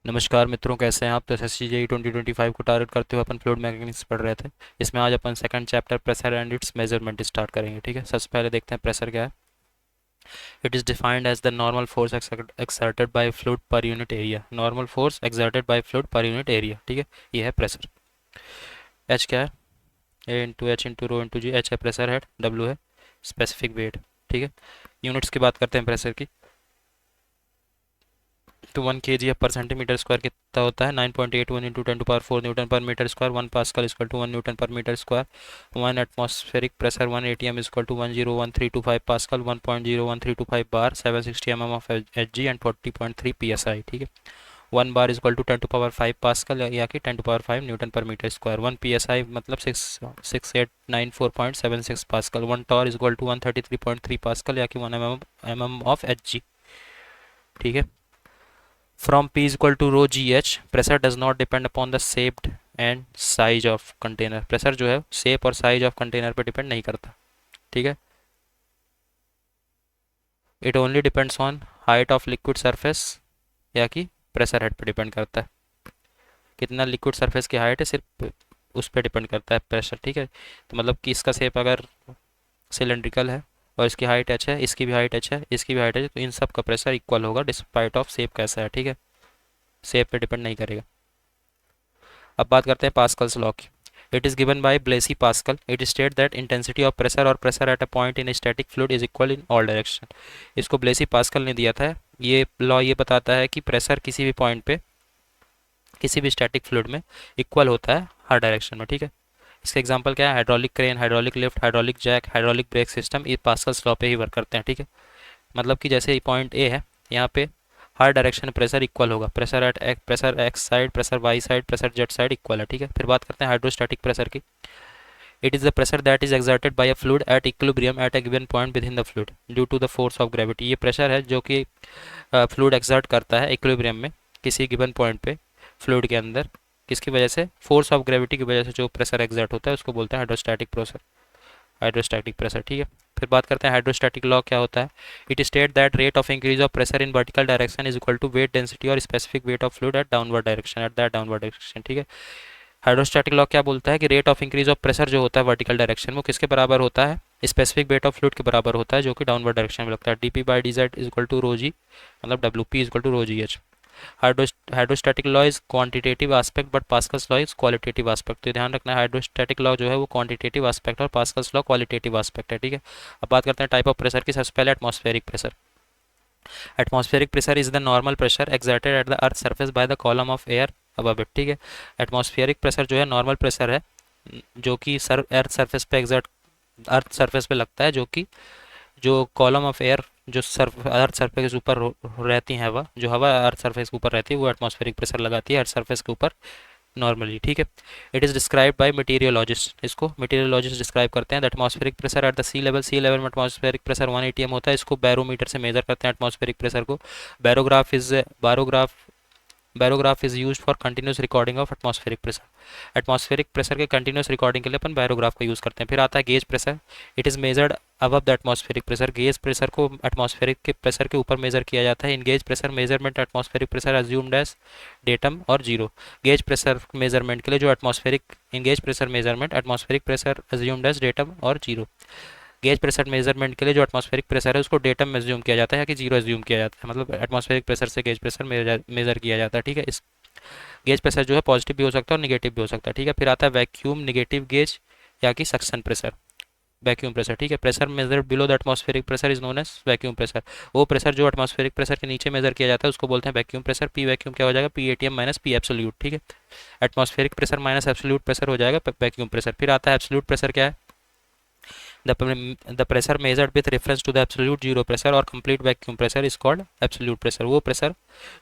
नमस्कार मित्रों, कैसे हैं आप। तो एस सी जी 2025 को टारगेट करते हुए अपन फ्लूइड मैकेनिक्स पढ़ रहे थे। इसमें आज अपन second chapter pressure and its measurement start करेंगे। ठीक है, सबसे पहले देखते हैं प्रेशर क्या है। It is defined as the normal force exerted by fluid per unit area. Normal force exerted by fluid per unit area. ठीक है, ये है प्रेशर। एच क्या है? A into H into rho into G. H है pressure head, W है specific weight. ठीक है, यूनिट्स की बात करते हैं प्रेशर की। तो 1 kg पर सेंटीमीटर स्क्वायर कितना होता है? 9.81 into 10⁴ newton per metre square. 1 pascal equal to 1 newton per metre square. 1 atmospheric pressure 1 atm equal to 101,325 pascal. 1.01325 bar. 760 mm of H G and 40.3 psi। ठीक है, 1 बार इक्वल टू 10⁵ पास्कल या कि 10⁵ Newton per metre square. 1 psi मतलब 6894.76 pascal. 1 torr equal to 133.3 pascal या कि 1 mm of H जी। ठीक है, from P is equal to rho GH, pressure does not depend upon the shape and size of container। Pressure जो है shape और size of container पे depend नहीं करता। ठीक है, it only depends on height of liquid surface या कि प्रेशर हेड पे डिपेंड करता है। कितना लिक्विड सरफेस की हाइट है सिर्फ उस पर डिपेंड करता है प्रेशर। ठीक है, तो मतलब कि इसका शेप अगर सिलेंड्रिकल है और इसकी हाइट एच है, इसकी भी हाइट एच है, इसकी भी हाइट एच है, तो इन सब का प्रेशर इक्वल होगा डिस्पाइट ऑफ शेप कैसा है। ठीक है, शेप पे डिपेंड नहीं करेगा। अब बात करते हैं पास्कल्स लॉ की। It is given by Blaise Pascal. It state that intensity of pressure और pressure at a point in static fluid is equal in all direction. इसको ब्लेसी पास्कल ने दिया था। ये लॉ ये बताता है कि प्रेशर किसी भी पॉइंट पे किसी भी स्टैटिक फ्लूइड में इक्वल होता है हर डायरेक्शन में। ठीक है, इसका एग्जांपल क्या है? Hydraulic crane, hydraulic lift, hydraulic jack, hydraulic brake system, ये पास्कल्स लॉ पे ही वर्क करते हैं। ठीक है, मतलब कि जैसे पॉइंट ए है, यहाँ पे हर डायरेक्शन में प्रेशर इक्वल होगा। Pressure X side, pressure Y side, pressure Z side equal है। ठीक है, फिर बात करते हैं हाइड्रोस्टैटिक प्रेशर की। It is the pressure that is exerted by a fluid at equilibrium at a given point within the fluid due to the force of gravity. ये pressure है जो कि फ्लूइड एक्सर्ट करता है equilibrium में किसी given point पे fluid के अंदर। किसकी वजह से? फोर्स ऑफ ग्रेविटी की वजह से जो प्रेशर एक्सर्ट होता है उसको बोलते हैं हाइड्रोस्टैटिक प्रेशर। Hydrostatic pressure. ठीक है, फिर बात करते हैं हाइड्रोस्टैटिक लॉ क्या होता है। It state that rate of increase of pressure in vertical direction is equal to weight density और specific weight of fluid at downward direction at that downward direction. ठीक है, हाइड्रोस्टैटिक लॉ क्या बोलता है कि rate of increase of pressure जो होता है वर्टिकल डायरेक्शन में किसके बराबर होता है? स्पेसिफिक वेट ऑफ फ्लूइड के बराबर होता है जो कि डाउनवर्ड डायरेक्शन में लगता है। D P by D Z is equal to rho G, मतलब W P is equal to rho G H. Hydrostatic law is quantitative aspect but Pascal's law is qualitative aspect. तो ध्यान रखना है, hydrostatic law जो है वो quantitative aspect और Pascal's law qualitative aspect है। ठीक है, अब बात करते हैं टाइप ऑफ प्रेशर की। सबसे पहले atmospheric pressure. Atmospheric pressure is the normal pressure exerted at the earth surface by the column of air above it. ठीक है, एटमॉस्फेरिक प्रेशर जो है नॉर्मल प्रेशर है जो कि अर्थ सरफेस पे अर्थ सरफेस पे लगता है, जो कि जो कॉलम ऑफ एयर जो अर्थ सरफेस के ऊपर रहती है हवा, जो हवा अर्थ सरफेस के ऊपर रहती है वो एटमॉस्फेरिक प्रेशर लगाती है अर्थ सरफेस के ऊपर नॉर्मली। ठीक है, it is describe by meteorologist. इसको मटीरियोलॉजिस्ट डिस्क्राइब करते हैं। The atmospheric pressure at the sea level में एटमॉस्फेरिक प्रेशर 1 atm होता है। इसको बैरोमीटर से मेजर करते हैं एटमॉस्फेरिक प्रेशर को। Barograph barograph is use for continuous recording of atmospheric pressure. Atmospheric pressure के कंटिन्यूस रिकॉर्डिंग के लिए अपन बैरोग्राफ का यूज़ करते हैं। फिर आता है gauge pressure. It is measured above the atmospheric pressure. Gauge pressure को एटमॉस्फेरिक के प्रेशर के ऊपर मेजर किया जाता है। In gauge pressure measurement atmospheric pressure assumed as datum और जीरो। गेज प्रेशर मेजरमेंट के लिए जो atmospheric in gauge pressure measurement atmospheric pressure assumed as datum और जीरो। गेज प्रेशर मेजरमेंट के लिए जो एटमॉस्फेरिक प्रेशर है उसको डेटम में एज्यूम किया जाता है या कि जीरो एज्यूम किया जाता है। मतलब एटमॉस्फेरिक प्रेशर से गेज प्रेशर मेजर किया जाता है। ठीक है, इस गेज प्रेशर जो है पॉजिटिव भी हो सकता है और निगेटिव भी हो सकता है। ठीक है, फिर आता है वैक्यूम निगेटिव गेज या कि सक्शन प्रेशर, वैक्यूम प्रेशर। ठीक है, pressure measure below the atmospheric pressure is known as vacuum pressure. वो प्रेशर जो एटमॉस्फेरिक प्रेशर के नीचे मेजर किया जाता है उसको बोलते हैं वैक्यूम प्रेशर। पी वैक्यूम क्या हो जाएगा? P ATM minus P absolute. ठीक है, atmospheric pressure minus absolute pressure हो जाएगा वैक्यूम प्रेशर। फिर आता है एब्सोल्यूट प्रेशर क्या है? The pressure measured with reference to the absolute zero pressure or complete vacuum pressure is called absolute pressure। वो प्रेशर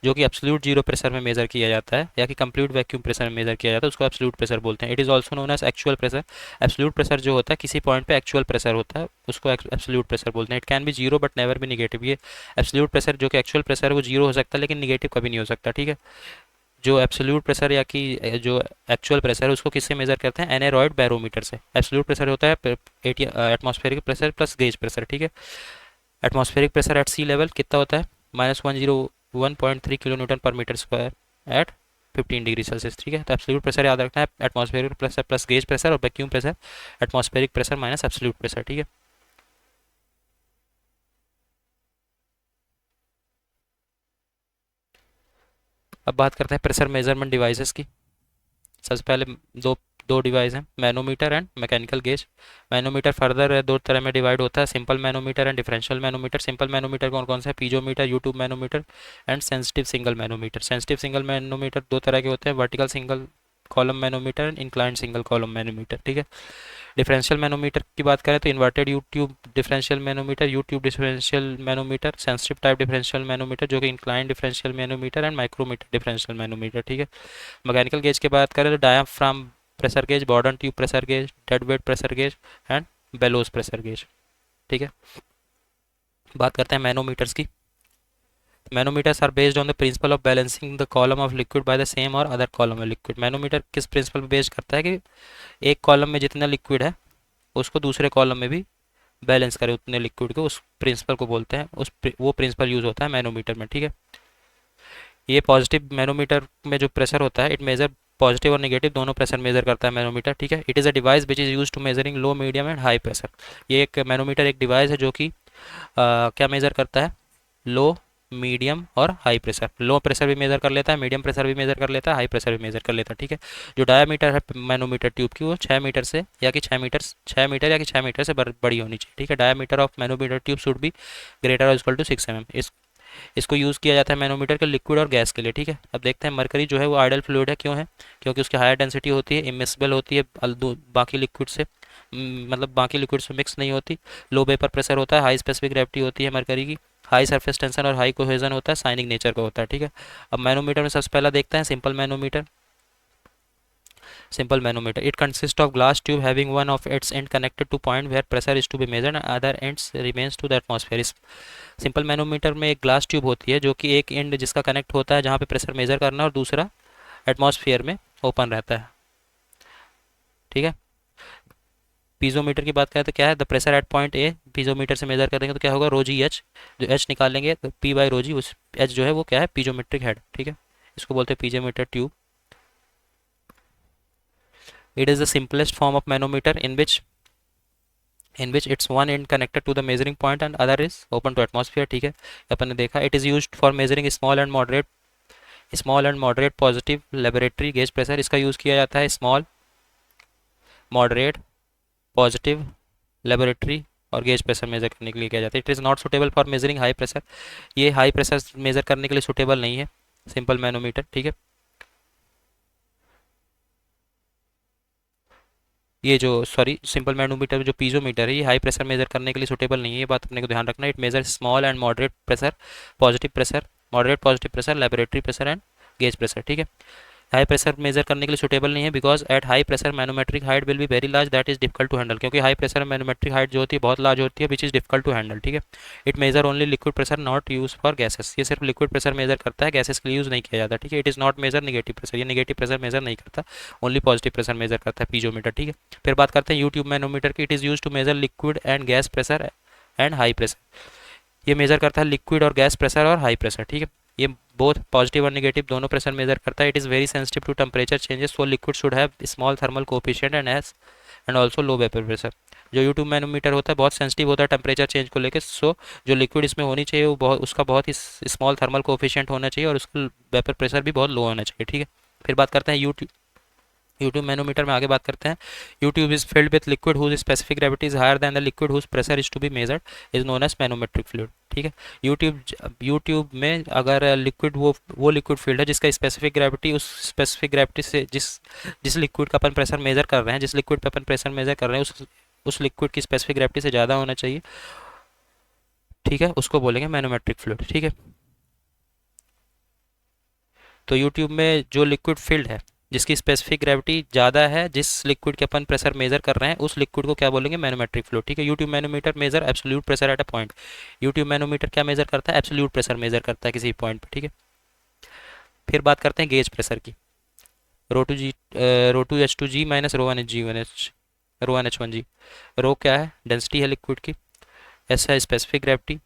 जो कि absolute zero pressure में मेजर किया जाता है या कि complete vacuum pressure में मेजर किया जाता है उसको absolute pressure बोलते हैं। It is also known as actual pressure। absolute pressure जो होता है किसी पॉइंट पे actual pressure होता है उसको absolute pressure बोलते हैं। It can be zero but never be negative। ये absolute pressure जो कि actual pressure है वो जीरो हो सकता है लेकिन नेगेटिव कभी नहीं हो सकता। ठीक है, जो एब्सोल्यूट प्रेशर या कि जो एक्चुअल प्रेशर है उसको किससे मेजर करते हैं? एनेरॉयड बैरोमीटर से। एब्सोल्यूट प्रेशर होता है atmospheric pressure plus gauge pressure. ठीक है, atmospheric pressure at sea level कितना होता है? -101.3 kilo newton per metre square at 15 degree Celsius, ठीक है। तो एब्सोल्यूट प्रेशर याद रखना है, atmospheric pressure plus gauge pressure और vacuum pressure, atmospheric pressure minus absolute pressure, ठीक है। अब बात करते हैं प्रेशर मेजरमेंट डिवाइसेस की। सबसे पहले दो दो डिवाइस हैं, manometer and mechanical gauge. Manometer further दो तरह में डिवाइड होता है, simple manometer and differential manometer. Simple manometer कौन कौन से हैं? Piezometer, U tube manometer and sensitive single manometer. Sensitive single manometer दो तरह के होते हैं, vertical single column manometer and inclined single column manometer, ठीक है। डिफरेंशियल मैनोमीटर की बात करें तो inverted you tube differential manometer, you tube differential manometer, sensitive type differential manometer जो कि incline differential manometer and micrometer differential manometer, ठीक है। मैकेनिकल गेज की बात करें तो diaphragm pressure gauge, Bourdon tube pressure gauge, dead weight pressure gauge and bellows pressure gauge, ठीक है। बात करते हैं मैनोमीटर्स की। Manometers are based on the principle of balancing the column of liquid by the same और other column of liquid. Manometer किस principle पर based करता है कि एक कॉलम में जितना लिक्विड है उसको दूसरे कॉलम में भी बैलेंस करे उतने लिक्विड को, उस प्रिंसिपल को बोलते हैं, वो प्रिंसिपल यूज होता है मैनोमीटर में, ठीक है। ये पॉजिटिव मैनोमीटर में जो प्रेशर होता है, इट मेजर पॉजिटिव और नेगेटिव दोनों प्रेशर मेजर करता है मैनोमीटर, ठीक है। It is a device which is use to measuring low, medium and high pressure. ये एक मैनोमीटर एक डिवाइस है जो कि क्या मेजर करता है? लो, मीडियम और हाई प्रेशर। लो प्रेशर भी मेजर कर लेता है, मीडियम प्रेशर भी मेजर कर लेता है, हाई प्रेशर भी मेजर कर लेता है, ठीक है। जो डायामीटर है मैनोमीटर ट्यूब की वो 6 मीटर से या कि 6 मीटर या कि 6 मीटर से बड़ी होनी चाहिए, ठीक है। Diameter of manometer tube should be greater और इक्वल टू 6 mm। इसको यूज़ किया जाता है मैनोमीटर के लिक्विड और गैस के लिए, ठीक है। अब देखते हैं मरकरी जो है वो आइडल फ्लूइड है, क्यों है? क्योंकि उसकी हायर डेंसिटी होती है, इमिसिबल होती है बाकी लिक्विड से, मतलब बाकी लिक्विड से मिक्स नहीं होती। लो वेपर प्रेशर होता है, हाई स्पेसिफिक ग्रेविटी होती है मरकरी की, हाई सरफेस टेंशन और हाई कोहेजन होता है, साइनिंग नेचर का होता है, ठीक है। अब मैनोमीटर में सबसे पहला देखते हैं simple manometer. Simple manometer. It consists of glass tube having one of its end connected to point where pressure is to be measured and other ends remains to the atmosphere. इस simple manometer में एक glass tube होती है जो कि एक and जिसका connect होता है जहाँ पे प्रेशर मेजर करना और दूसरा एटमॉस्फेयर में ओपन रहता है, ठीक है। पीजोमीटर की बात करें तो क्या है? The pressure at point A, piezometer से मेजर करेंगे तो क्या होगा? रोजी एच, जो एच निकालेंगे तो पी बाई रोजी, उस एच जो है वो क्या है? पीजोमेट्रिक हेड, ठीक है। इसको बोलते हैं piezometer tube. It is the simplest form of manometer in which its one end connected to the measuring point and other is open to atmosphere, ठीक है। अपन ने देखा it is used for measuring small and moderate positive laboratory gauge pressure। इसका use किया जाता है small, moderate, positive laboratory और gauge pressure measure करने के लिए किया जाता है। It is not suitable for measuring high pressure. ये हाई प्रेशर मेजर करने के लिए सुटेबल नहीं है सिंपल मैनोमीटर, ठीक है। ये जो सिंपल मैनोमीटर जो पीजोमीटर है ये हाई प्रेशर मेजर करने के लिए सुटेबल नहीं है, ये बात अपने को ध्यान रखना है। It measure small and moderate pressure, positive pressure, moderate positive pressure, laboratory pressure and gauge pressure, ठीक है। हाई प्रेशर मेजर करने के लिए सुटेबल नहीं है because at high pressure manometric height will be very large that is difficult to handle. क्योंकि high pressure manometric height जो होती है बहुत लार्ज होती है which is difficult to handle, ठीक है। It measure only liquid pressure not use for gases. ये सिर्फ लिक्विड प्रेशर मेजर करता है, गैसेस के लिए यूज़ नहीं किया जाता, ठीक है। It is not measure negative pressure, ये नेगेटिव प्रेशर मेजर नहीं करता, ओनली पॉजिटिव प्रेशर मेजर करता है पीजोमीटर, ठीक है। फिर बात करते हैं यूट्यूब मैनोमीटर की। It is use to measure liquid and gas pressure and high pressure. ये मेजर करता है लिक्विड और गैस प्रेशर और हाई प्रेशर, ठीक है। ये बोथ पॉजिटिव और नेगेटिव दोनों प्रेशर मेजर करता है। It is very sensitive to temperature changes, so liquid should have small thermal coefficient and also low vapour pressure. जो यूट्यूब मैनोमीटर होता है बहुत सेंसिटिव होता है टेम्परेचर चेंज को लेकर, सो जो लिक्विड इसमें होनी चाहिए वो उसका बहुत ही स्मॉल थर्मल कोफिशिएंट होना चाहिए और उसका वेपर प्रेशर भी बहुत लो होना चाहिए, ठीक है। फिर बात करते हैं यूट्यूब मैनोमीटर में आगे बात करते हैं। U tube is filled with liquid whose specific gravity is higher than the liquid whose pressure is to be measured is known as manometric fluid, ठीक है। यूट्यूब में अगर लिक्विड वो लिक्विड फील्ड है जिसका स्पेसिफिक ग्रेविटी उस स्पेसिफिक ग्रेविटी से जिस लिक्विड का अपन प्रेशर मेजर कर रहे हैं, जिस लिक्विड पे अपन प्रेशर मेजर कर रहे हैं उस लिक्विड की स्पेसिफिक ग्रेविटी से ज़्यादा होना चाहिए, ठीक है। उसको बोलेंगे मैनोमेट्रिक फ्लूइड, ठीक है। तो यूट्यूब में जो लिक्विड फील्ड है जिसकी स्पेसिफिक ग्रेविटी ज़्यादा है, जिस लिक्विड के अपन प्रेशर मेजर कर रहे हैं उस लिक्विड को क्या बोलेंगे? मैनोमेट्रिक फ्लूइड, ठीक है। U tube manometer measure absolute pressure at a point. U tube manometer क्या मेजर करता है? एब्सोल्यूट प्रेशर मेजर करता है किसी पॉइंट पे, ठीक है। फिर बात करते हैं गेज प्रेशर की। Rho two H two G minus rho one H one G. Rho क्या है? डेंसिटी है लिक्विड की, एस है स्पेसिफिक ग्रेविटी,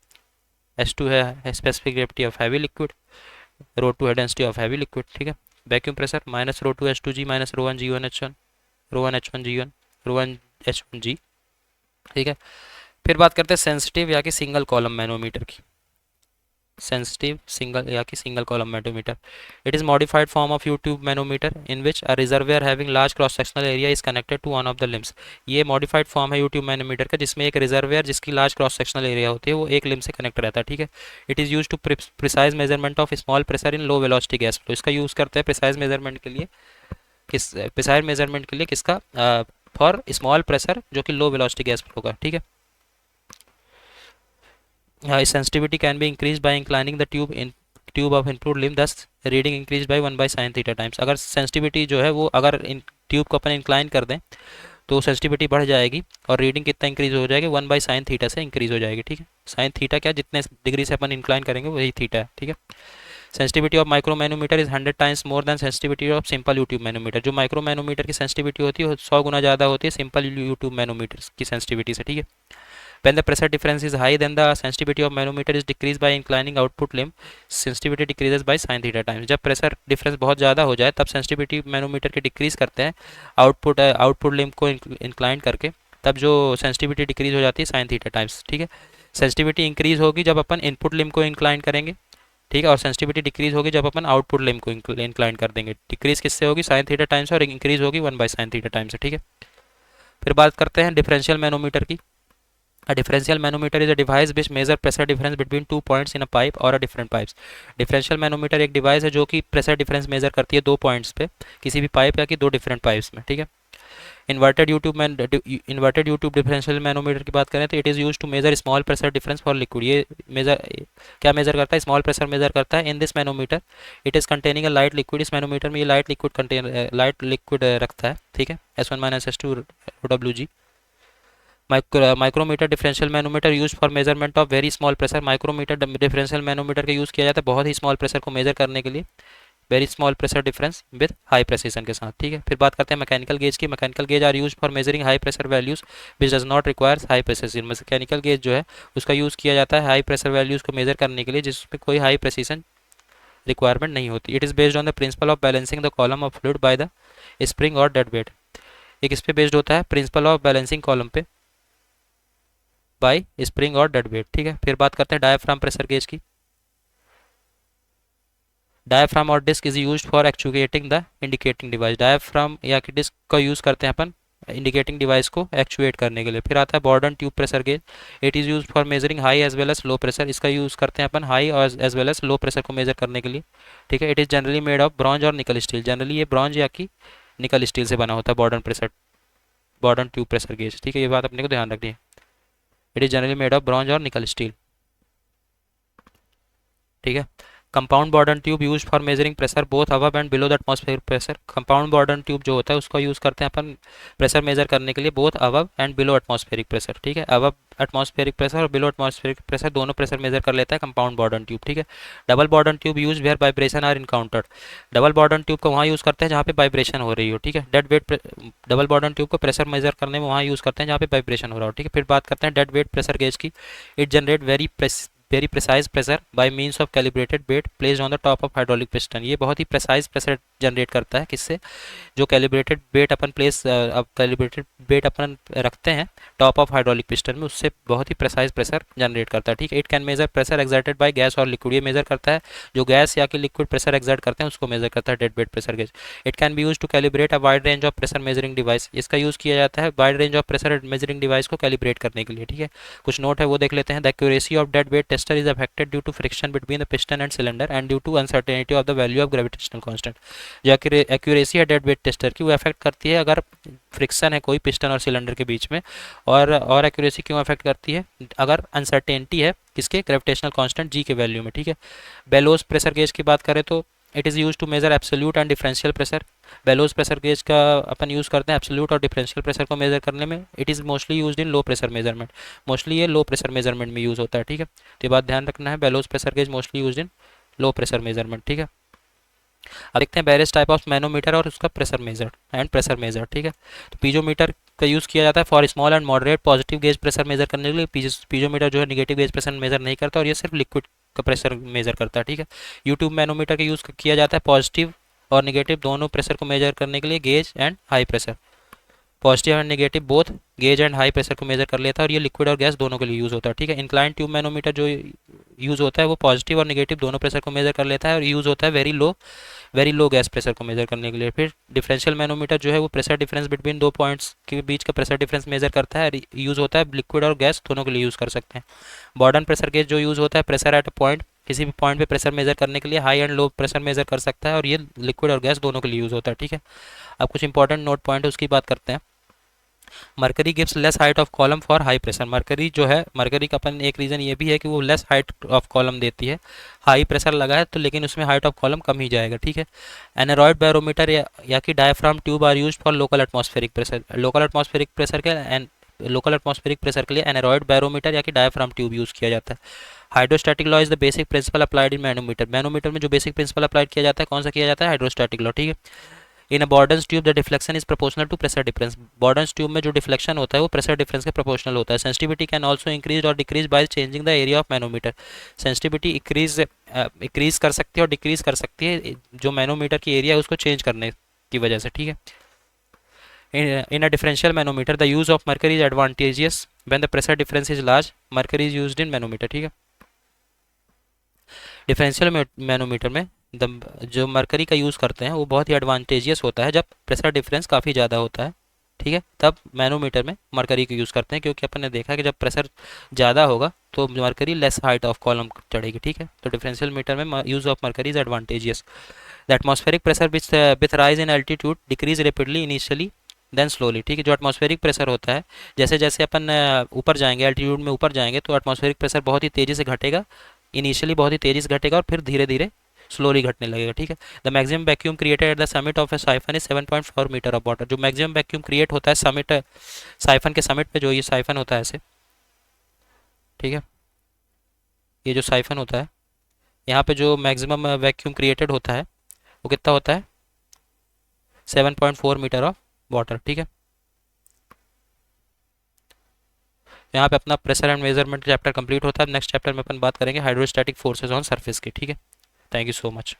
एच टू है specific gravity of heavy liquid, ρ2 है डेंसिटी ऑफ हैवी लिक्विड, ठीक है। Vacuum pressure -ρ2 H2G -ρ1G1H1 ρ1H1G1 ρ1H1G, ठीक है। फिर बात करते हैं सेंसिटिव या कि सिंगल कॉलम मैनोमीटर की। सेंसिटिव सिंगल या कि single column manometer, it is modified form of U tube manometer in which a reservoir having large cross sectional area is connected to one of the limbs. ये modified form है U tube manometer का जिसमें एक reservoir जिसकी large cross sectional area होती है वो एक लिम से कनेक्ट रहता है, ठीक है। It is use to precise measurement of small pressure in low velocity gas flow. इसका यूज़ करते हैं प्रिसाइज मेजरमेंट के लिए, प्रिसाइज मेजरमेंट के लिए किसका, फॉर स्मॉल प्रेशर जो कि लो वेलोसिटी गैस फ्लो का, ठीक है। Sensitivity can be increase by inclining the tube of input limb, thus reading increase by 1/sin θ times. अगर सेंसिटिविटी जो है वो अगर इन ट्यूब को अपन इंक्लाइन कर दें तो सेंसिटिविटी बढ़ जाएगी और रीडिंग कितना इंक्रीज हो जाएगी, 1/sin θ से इंक्रीज हो जाएगी, ठीक है। sin θ क्या, जितने डिग्री से अपन इंक्लाइन करेंगे वही थीटा है, ठीक है। Sensitivity of micro manometer is 100 times more than sensitivity of simple U tube manometer. जो माइक्रो मैनोमीटर की सेंसिटिविटी होती है वो 100 गुना ज़्यादा होती है सिंपल यूट्यूब मैनोमीटर की सेंसिटिविटी से, ठीक है। When the pressure difference is high, then the sensitivity of manometer is decreased by inclining output limb. Sensitivity decreases by sin θ times. जब प्रेशर डिफरेंस बहुत ज़्यादा हो जाए तब सेंसिटिविटी मैनोमीटर के डिक्रीज करते हैं आउटपुट लिम्ब को इंक्लाइन करके, तब जो सेंसिटिविटी डिक्रीज हो जाती है sin θ टाइम्स, ठीक है। सेंसिटिविटी इंक्रीज होगी जब अपन इनपुट लिम्ब को इंक्लाइन करेंगे, ठीक है, और सेंसिटिविटी डिक्रीज होगी जब अपन आउटपुट लिम्ब को इंक्लाइन कर देंगे। डिक्रीज किससे होगी, sin θ टाइम्स, और इंक्रीज होगी 1/sin θ टाइम्स, ठीक है। फिर बात करते हैं डिफरेंशियल मैनोमीटर की। A differential manometer is a device which measure pressure difference between two points in a pipe or a different pipes. Differential manometer एक डिवाइस है जो कि प्रेशर डिफरेंस मेजर करती है दो पॉइंट्स पे किसी भी पाइप या कि दो डिफरेंट पाइप्स में, ठीक है। इन्वर्टेड यूट्यूब डिफरेंशियल मैनोमीटर की बात करें तो it is use to measure small pressure difference for liquid. ये क्या मेजर करता है, स्मॉल प्रेशर मेजर करता है। In this manometer it is containing a light liquid. इस मैनोमीटर में ये लाइट लिक्विड रखता है, ठीक है। S1 - S2 OWG। Micrometer differential manometer use for measurement of very small pressure. Micrometer differential manometer का यूज़ किया जाता है बहुत ही स्मॉल प्रेशर को मेजर करने के लिए, very small pressure difference with high precision के साथ, ठीक है। फिर बात करते हैं मैकेनिकल गेज की। Mechanical gauge are use for measuring high pressure values which does not requires high precision. Mechanical gauge जो है उसका यूज़ किया जाता है हाई प्रेशर वैल्यूज को मेजर करने के लिए जिसमें कोई हाई प्रेसिजन रिक्वायरमेंट नहीं होती। It is based on the principle of balancing the column of fluid by the spring और डेड वेट। एक इस पे बेस्ड होता है प्रिंसिपल ऑफ बैलेंसिंग कॉलम पे बाय स्प्रिंग और डेड वेट, ठीक है। फिर बात करते हैं डायफ्राम प्रेशर गेज की। डायफ्राम और disc is used for actuating the indicating device. Diaphragm या कि डिस्क का यूज़ करते हैं अपन इंडिकेटिंग डिवाइस को एक्चुएट करने के लिए। फिर आता है Bourdon tube pressure gauge. It is use for measuring high as well as low pressure. इसका यूज़ करते हैं अपन हाई और as well as low pressure को मेजर करने के लिए, ठीक है। It is generally made of bronze और निकल स्टील। जनरली ये ब्रॉन्ज या कि निकल स्टील से बना होता है बॉर्डन ट्यूब प्रेशर गेज, ठीक है। ये बात अपने को ध्यान रखनी है। It is generally made of bronze और निकल स्टील, ठीक है। Compound Bourdon tube use for measuring pressure both above and below the atmospheric pressure. Compound Bourdon tube जो होता है उसका यूज़ करते हैं अपन प्रेशर मेजर करने के लिए both above and below atmospheric pressure, ठीक है। अबव एटमॉस्फेरिक प्रेशर और बिलो एटमॉस्फेरिक प्रेशर दोनों प्रेशर मेजर कर लेता है कंपाउंड बॉर्डन ट्यूब, ठीक है। Double Bourdon tube use where vibration are encountered. Double Bourdon tube को वहाँ यूज़ करते हैं जहाँ पे वाइब्रेशन हो रही हो, ठीक है। Dead wait double Bourdon tube को प्रेशर मेजर करने में वहाँ यूज़ करते हैं जहाँ पे वाइब्रेशन हो रहा हो, ठीक है। फिर बात करते हैं डेड वेट प्रेशर गेज की। It generate very precise pressure by means of calibrated weight placed on the top of hydraulic piston. ये बहुत ही प्रिसाइज प्रेशर जनरेट करता है किससे, जो कैलिब्रेटेड बेट अपन रखते हैं टॉप ऑफ हाइड्रोलिक पिस्टन में, उससे बहुत ही प्रिसाइज प्रेशर जनरेट करता है, ठीक है। It can measure pressure exerted by gas और लिक्विड। ये मेजर करता है जो गैस या कि लिक्विड प्रेशर एक्सर्ट करते हैं उसको मेजर करता है dead weight pressure gauge. It can be use to calibrate a wide range of pressure measuring device. इसका यूज़ किया जाता है wide range of pressure measuring device को कैलिब्रेट करने के लिए, ठीक है। कुछ नोट है वो देख लेते हैं। The accuracy of dead weight tester is affected due to friction between the piston and cylinder and due to uncertainty of the value of gravitational constant. जो एक्यूरेसी है डेड वेट टेस्टर की वो affect करती है अगर friction है कोई piston और सिलेंडर के बीच में, और एक्यूरेसी क्यों अफेक्ट करती है, अगर अनसर्टेनिटी है किसके, ग्रेविटेशनल कांस्टेंट जी के वैल्यू में, ठीक है। बेलोस प्रेशर गेज की बात करें तो it is use to measure absolute and differential pressure. Bellows pressure gauge का अपन यूज़ करते हैं एब्सोल्यूट और डिफरेंशियल प्रेशर को मेजर करने में। It is mostly used in low pressure measurement. Mostly ये लो प्रेशर मेजरमेंट में यूज़ होता है, ठीक है। तो ये बात ध्यान रखना है, bellows pressure gauge mostly used in low pressure measurement, ठीक है। अब देखते हैं वेरियस टाइप ऑफ मैनोमीटर और उसका प्रेशर मेजर, ठीक है। तो पीजोमीटर का यूज़ किया जाता है for small and moderate positive gauge pressure measure करने के लिए। पीजोमीटर जो है निगेटिव गेज प्रेशर मेजर नहीं करता और ये सिर्फ लिक्विड का प्रेशर मेजर करता है, ठीक है। यूट्यूब मैनोमीटर का यूज़ किया जाता है पॉजिटिव और नेगेटिव दोनों प्रेशर को मेजर करने के लिए, gauge and high pressure. Positive and negative both gauge and high pressure को मेजर कर लेता है और ये लिक्विड और गैस दोनों के लिए यूज़ होता है, ठीक है। इंक्लाइन ट्यूब मैनोमीटर जो यूज़ होता है वो पॉजिटिव और नेगेटिव दोनों प्रेशर को मेजर कर लेता है और यूज़ होता है वेरी लो गैस प्रेशर को मेजर करने के लिए। फिर डिफरेंशियल मैनोमीटर जो है वो प्रेशर डिफरेंस बिटवीन दो पॉइंट्स के बीच का प्रेशर डिफरेंस मेजर करता है, यूज़ होता है लिक्विड और गैस दोनों के लिए यूज़ कर सकते हैं। बॉर्डन प्रेशर गेज जो यूज़ होता है प्रेशर एट अ पॉइंट, किसी भी पॉइंट पे प्रेशर मेजर करने के लिए high and low pressure measure कर सकता है और ये लिक्विड और गैस दोनों के लिए यूज़ होता है, ठीक है। अब कुछ इंपॉर्टेंट नोट पॉइंट है उसकी बात करते हैं। Mercury gives less height of column for high pressure. Mercury जो है, मरकरी का अपन एक रीज़न ये भी है कि वो लेस हाइट ऑफ कॉलम देती है। हाई प्रेशर लगा है तो लेकिन उसमें हाइट ऑफ कॉलम कम ही जाएगा, ठीक है। एनेरॉयड बैरोमीटर या कि diaphragm tube are used for local atmospheric pressure. Local atmospheric pressure के लोकल एटमॉस्फेरिक प्रेशर के लिए एनेरॉयड बैरोमीटर या कि डायफ्राम ट्यूब यूज़ किया जाता है। Hydrostatic law is the basic principle applied in manometer. Manometer में जो बेसिक प्रिंसिपल अप्लाइड किया जाता है कौन सा किया जाता है? हाइड्रोस्टैटिक लॉ, ठीक है। In a Bourdon's tube the deflection is proportional to pressure difference. Bourdon's tube में जो डिफ्लेक्शन होता है वो प्रेशर डिफरेंस के प्रोपोर्शनल होता है। सेंसिटिविटी कैन ऑल्सो इंक्रीज और decrease by changing the area of manometer. Sensitivity increase कर सकती है और डिक्रीज कर सकती है जो मैनोमीटर की एरिया है उसको चेंज करने की वजह से, ठीक है। In a differential manometer the use of mercury is advantageous when the pressure difference is large. Mercury is used in manometer, ठीक है। डिफरेंशियल मैनोमीटर में जो मरकरी का यूज़ करते हैं वो बहुत ही एडवांटेजियस होता है जब प्रेशर डिफरेंस काफ़ी ज़्यादा होता है, ठीक है। तब मैनोमीटर में मरकरी का यूज़ करते हैं क्योंकि अपन ने देखा कि जब प्रेशर ज़्यादा होगा तो mercury less height of column चढ़ेगी, ठीक है। तो डिफरेंशियल मीटर में use of mercury is advantageous. The atmospheric pressure with rise in altitude decrease rapidly initially then slowly, ठीक है। जो एटमॉस्फेरिक प्रेशर होता है जैसे जैसे अपन ऊपर जाएंगे, एल्टीट्यूड में ऊपर जाएंगे तो एटमॉस्फेरिक प्रेशर बहुत ही तेज़ी से घटेगा, इनिशियली बहुत ही तेज़ी से घटेगा और फिर धीरे धीरे स्लोली घटने लगेगा, ठीक है। The maximum vacuum created at the summit of a siphon is 7.4 metre of water. जो मैक्सिमम वैक्यूम क्रिएट होता है समिट, साइफन के समिट पे जो ये साइफन होता है ऐसे, ठीक है। ये जो साइफन होता है यहाँ पे जो मैक्सिमम वैक्यूम क्रिएटेड होता है वो कितना होता है? 7.4 मीटर ऑफ वाटर, ठीक है। यहाँ पे अपना pressure and measurement chapter complete होता है। नेक्स्ट चैप्टर में अपन बात करेंगे हाइड्रोस्टैटिक फोर्सेज ऑन सरफेस की, ठीक है। Thank you so much.